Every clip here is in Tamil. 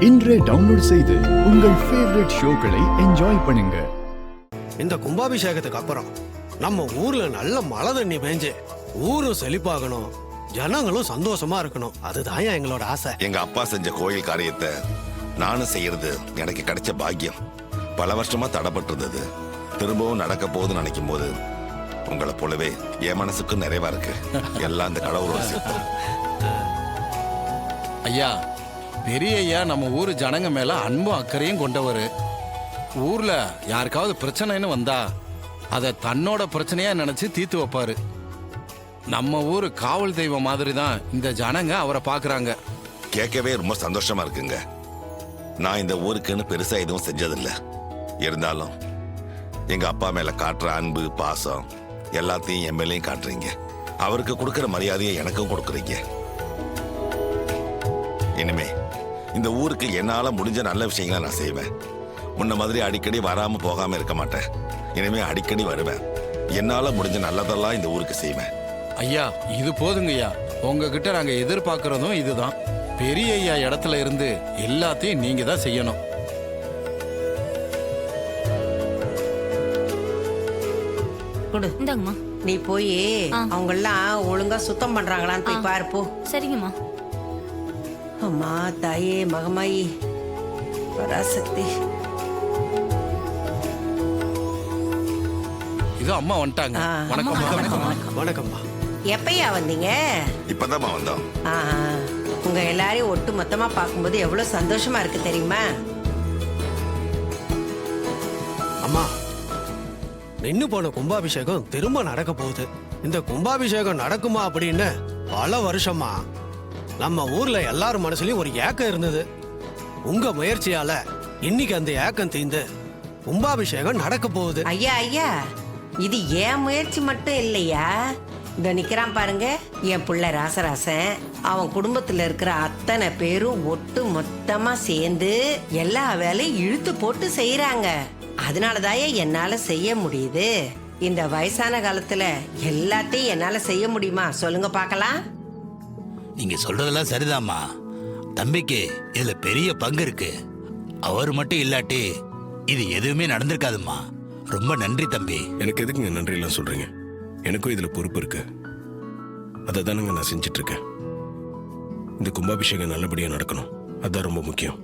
இன்றே டவுன்லோட் செய்து உங்கள் ஃபேவரட் ஷோக்களை என்ஜாய் பண்ணுங்க. இந்த கும்பாபிஷேகத்துக்கு அப்புறம் நம்ம ஊர்ல நல்ல மழை தண்ணி பெஞ்சு ஊரும் செழிப்பாகணும், ஜனங்களும் சந்தோஷமா இருக்கணும். அதுதான் எங்களோட ஆசை. எங்க அப்பா செஞ்ச கோயில் காரியத்தை நானும் செய்யறது எனக்கு கிடைச்ச பாக்கியம். பல வருஷமா தடைப்பட்டு இருந்தது, திரும்பவும் நடக்க போகுதுன்னு நினைக்கும் போது உங்களை போலவே என் மனசுக்கு நிறைவா இருக்கு. எல்லாம் இந்த கடவுளோட சித்தம். ஐயா, பெரிய ஐயா நம்ம ஊர் ஜனங்க மேல அன்பும் அக்கறையும் கொண்டவர். ஊர்ல யாருக்காவது பிரச்சனைன்னு வந்தா அதை தன்னோட பிரச்சனையா நினைச்சு தீர்த்து வைப்பாரு. நம்ம ஊர் காவல் தெய்வம் மாதிரி தான் இந்த ஜனங்க அவரை பாக்குறாங்க. கேட்கவே ரொம்ப சந்தோஷமா இருக்குங்க. நான் இந்த ஊருக்குன்னு பெருசா எதுவும் செஞ்சதில்லை. இருந்தாலும் எங்க அப்பா மேல காட்டுற அன்பு பாசம் எல்லாத்தையும் என் மேலையும் காட்டுறீங்க. அவருக்கு கொடுக்கிற மரியாதையை எனக்கும் கொடுக்குறீங்க. இனிமே இந்த ஊருக்கு என்னால முடிஞ்ச நல்ல விஷயங்களை நான் செய்வேன். முன்ன மாதிரி அடிக்கடி வராம போகாம இருக்க மாட்டேன். இனிமே அடிக்கடி வருவேன். என்னால முடிஞ்ச நல்லதெல்லாம் இந்த ஊருக்கு செய்வேன். ஐயா, இது போதுங்க ஐயா. உங்ககிட்ட நாங்க எதிர்பார்க்கறதும் இதுதான். பெரிய ஐயா இடத்துல இருந்து எல்லாத்தையும் நீங்க தான் செய்யணும். இந்தாங்கம்மா. நீ போய் அவங்க எல்லாம் ஒழுங்கா சுத்தம் பண்றாங்களான்னு போய் பாரு போ. சரிங்கம்மா. அம்மா தாயே மகமாயி பராசக்தி. இது அம்மா வந்துட்டாங்க. வணக்கம். வணக்கம்மா. எப்பயா வந்தீங்க? இப்பதான் வந்தோம். உங்க எல்லாரையும் ஒட்டு மொத்தமா பார்க்கும்போது எவ்வளவு சந்தோஷமா இருக்கு தெரியுமா? அம்மா, நின்னு போன கும்பாபிஷேகம் திரும்ப நடக்க போகுது. இந்த கும்பாபிஷேகம் நடக்குமா அப்படின்னு பல வருஷமா நம்ம ஊர்ல எல்லாரும் மனசுலயும் ஒரு ஏக்கம் இருந்தது. உங்க முயற்சியால இன்னைக்கு அந்த ஏக்கம் தீர்ந்து கும்பாபிஷேகம் நடக்க போகுது. ஐயா ஐயா, இது என் முயற்சி மட்டும் இல்லையா. இந்த நிக்கிறான் பாருங்க என் புள்ள ராசராசன். அவன் குடும்பத்துல இருக்கிற அத்தனை பேரும் ஒட்டு மொத்தமா சேர்ந்து எல்லா வேலையும் இழுத்து போட்டு செய்யறாங்க. அதனாலதான் என்னால செய்ய முடியுது. இந்த வயசான காலத்துல எல்லாத்தையும் என்னால செய்ய முடியுமா சொல்லுங்க பாக்கலாம். நீங்க சொல்றதெல்லாம் சரிதாம்மா. தம்பிக்கு இதுல பெரிய பங்கு இருக்கு. அவர் மட்டும் இல்லாட்டி இது எதுவுமே நடந்திருக்காதுமா. ரொம்ப நன்றி தம்பி. எனக்கு எதுக்குங்க நன்றி எல்லாம் சொல்றீங்க? எனக்கும் இதுல பொறுப்பு இருக்கு. அதை தானுங்க நான் செஞ்சிட்டு இருக்கேன். இந்த கும்பாபிஷேகம் நல்லபடியா நடக்கணும், அதுதான் ரொம்ப முக்கியம்.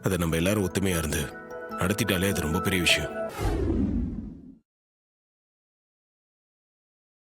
அதை நம்ம எல்லாரும் ஒத்துமையா இருந்து நடத்திட்டாலே அது ரொம்ப பெரிய விஷயம்.